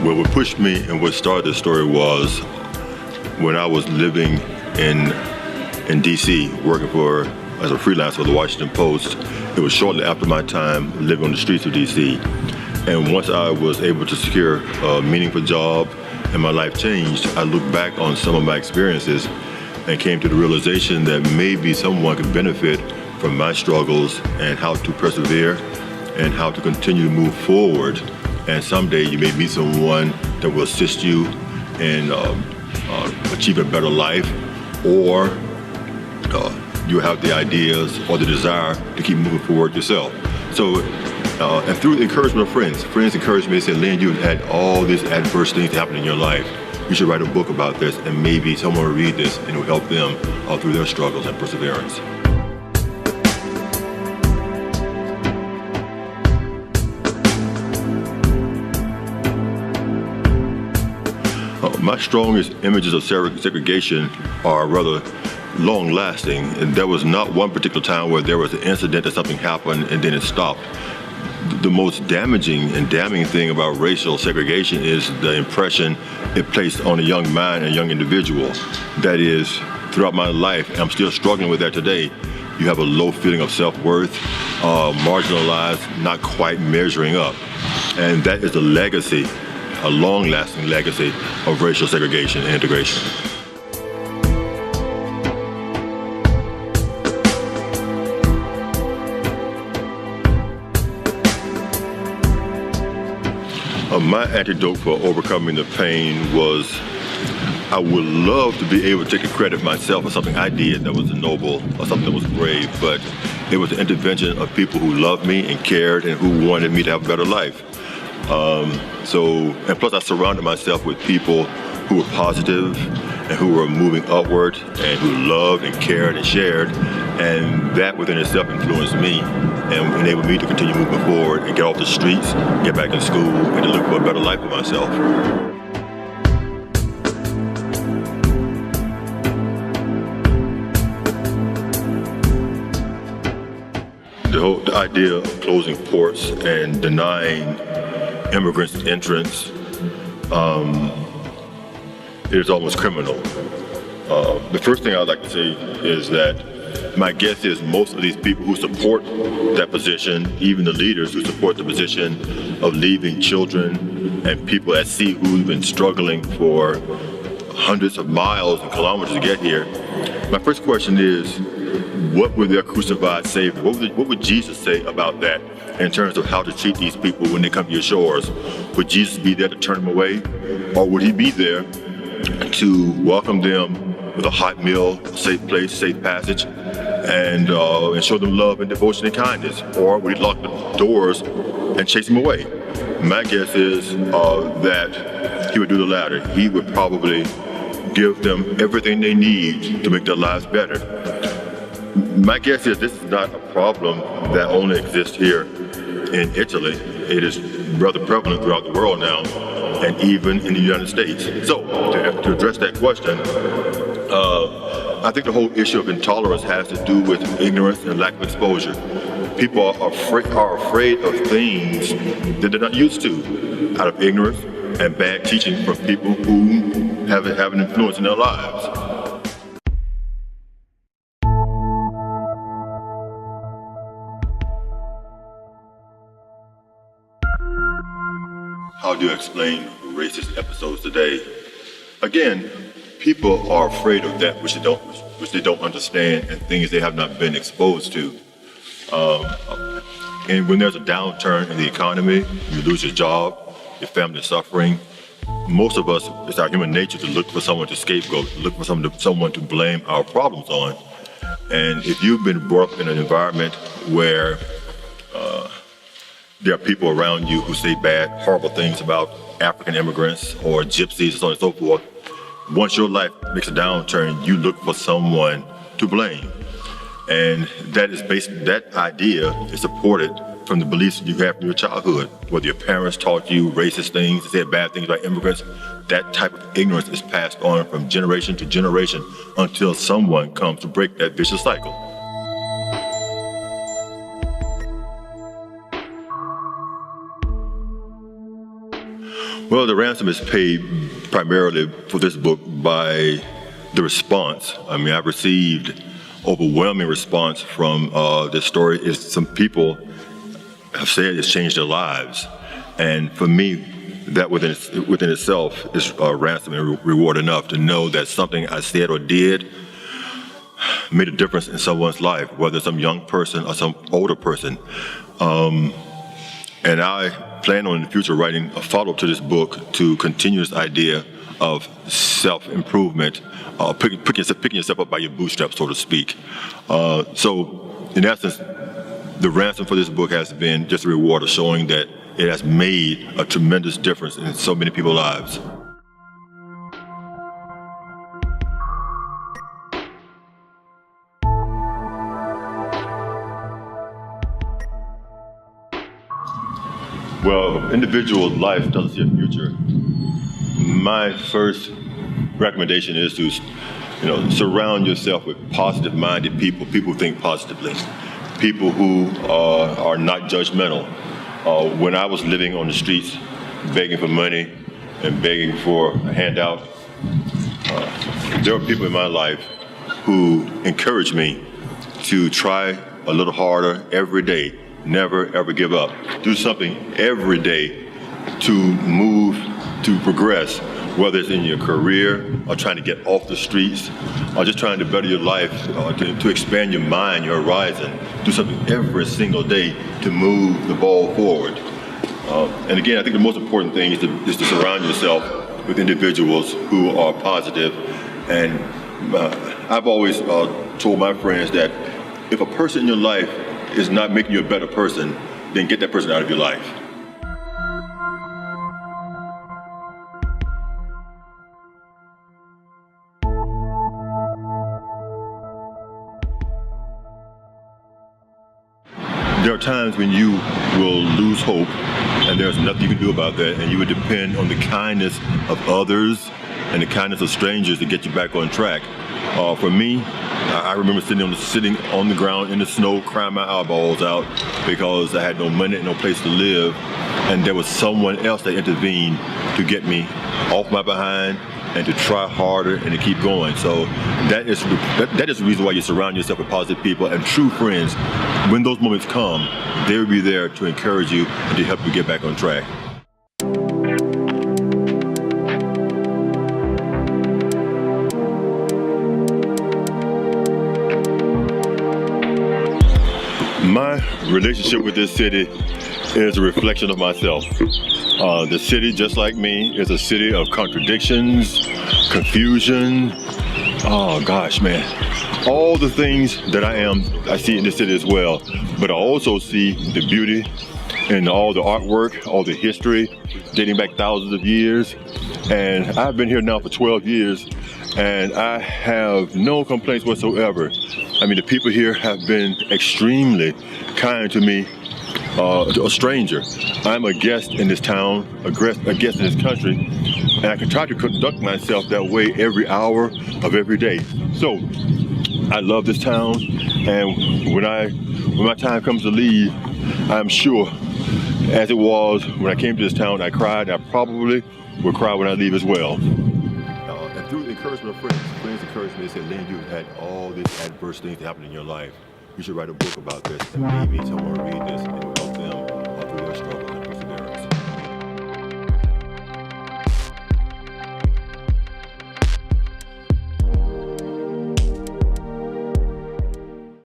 Well, what pushed me and what started this story was when I was living in D.C., working as a freelancer for the Washington Post. It was shortly after my time living on the streets of D.C. And once I was able to secure a meaningful job and my life changed, I looked back on some of my experiences and came to the realization that maybe someone could benefit from my struggles and how to persevere and how to continue to move forward. And someday you may meet someone that will assist you in achieving a better life, or you have the ideas or the desire to keep moving forward yourself. So, and through the encouragement of friends encouraged me and said, Len, you've had all these adverse things happen in your life. You should write a book about this, and maybe someone will read this and it will help them through their struggles and perseverance. My strongest images of segregation are rather long-lasting, and there was not one particular time where there was an incident that something happened and then it stopped. The most damaging and damning thing about racial segregation is the impression it placed on a young mind and a young individual. That is, throughout my life, and I'm still struggling with that today, you have a low feeling of self-worth, marginalized, not quite measuring up. And that is a legacy, a long-lasting legacy of racial segregation and integration. My antidote for overcoming the pain was I would love to be able to take a credit myself for something I did that was noble or something that was brave, but it was the intervention of people who loved me and cared and who wanted me to have a better life. And plus I surrounded myself with people who were positive and who were moving upward and who loved and cared and shared, and that within itself influenced me and enabled me to continue moving forward and get off the streets, get back in school, and to look for a better life for myself. The idea of closing ports and denying immigrants entrance is almost criminal. The first thing I'd like to say is that my guess is most of these people who support that position, even the leaders who support the position of leaving children and people at sea who've been struggling for hundreds of miles and kilometers to get here, my first question is, what would their crucified Savior, what would Jesus say about that in terms of how to treat these people when they come to your shores? Would Jesus be there to turn them away? Or would he be there to welcome them with a hot meal, a safe place, safe passage, and show them love and devotion and kindness? Or would he lock the doors and chase them away? My guess is that he would do the latter. He would probably give them everything they need to make their lives better. My guess is this is not a problem that only exists here in Italy. It is rather prevalent throughout the world now, and even in the United States. So, to address that question, I think the whole issue of intolerance has to do with ignorance and lack of exposure. People are afraid of things that they're not used to, out of ignorance and bad teaching from people who have an influence in their lives. How do you explain racist episodes today? Again, people are afraid of that which they don't understand and things they have not been exposed to. And when there's a downturn in the economy, you lose your job, your family is suffering, most of us, it's our human nature to look for someone to scapegoat, look for someone to blame our problems on. And if you've been brought up in an environment where there are people around you who say bad, horrible things about African immigrants or gypsies and so on and so forth, once your life makes a downturn, you look for someone to blame. And that idea is supported from the beliefs you have from your childhood. Whether your parents taught you racist things, said bad things about immigrants, that type of ignorance is passed on from generation to generation until someone comes to break that vicious cycle. Well, the ransom is paid primarily for this book by the response. I mean, I've received overwhelming response from this story. Some people have said it's changed their lives. And for me, that within itself is ransom and reward enough to know that something I said or did made a difference in someone's life, whether some young person or some older person. And I plan on in the future writing a follow-up to this book to continue this idea of self-improvement, picking yourself up by your bootstraps, so to speak. So in essence, the ransom for this book has been just a reward of showing that it has made a tremendous difference in so many people's lives. Well, individual life doesn't see a future. My first recommendation is to, surround yourself with positive-minded people who think positively, people who are not judgmental. When I was living on the streets, begging for money and begging for a handout, there were people in my life who encouraged me to try a little harder every day. Never, ever give up. Do something every day to move, to progress, whether it's in your career or trying to get off the streets or just trying to better your life, to expand your mind, your horizon. Do something every single day to move the ball forward. And again, I think the most important thing is to surround yourself with individuals who are positive. And I've always told my friends that if a person in your life is not making you a better person, then get that person out of your life. There are times when you will lose hope, and there's nothing you can do about that, and you would depend on the kindness of others and the kindness of strangers to get you back on track. For me, I remember sitting on the ground in the snow, crying my eyeballs out because I had no money and no place to live, and there was someone else that intervened to get me off my behind and to try harder and to keep going. So that is the reason why you surround yourself with positive people and true friends. When those moments come, they will be there to encourage you and to help you get back on track. My relationship with this city is a reflection of myself. The city, just like me, is a city of contradictions, confusion. Oh gosh, man. All the things that I see in this city as well. But I also see the beauty in all the artwork, all the history, dating back thousands of years. And I've been here now for 12 years, and I have no complaints whatsoever. I mean, the people here have been extremely kind to me, a stranger. I'm a guest in this town, a guest in this country, and I can try to conduct myself that way every hour of every day. So, I love this town, and when my time comes to leave, I'm sure, as it was when I came to this town, I cried, and I probably will cry when I leave as well. And through the encouragement of friends encouraged me. They said, Len, you've had all these adverse things that happen in your life. You should write a book about this, and maybe someone will read this and it will help them through their struggle.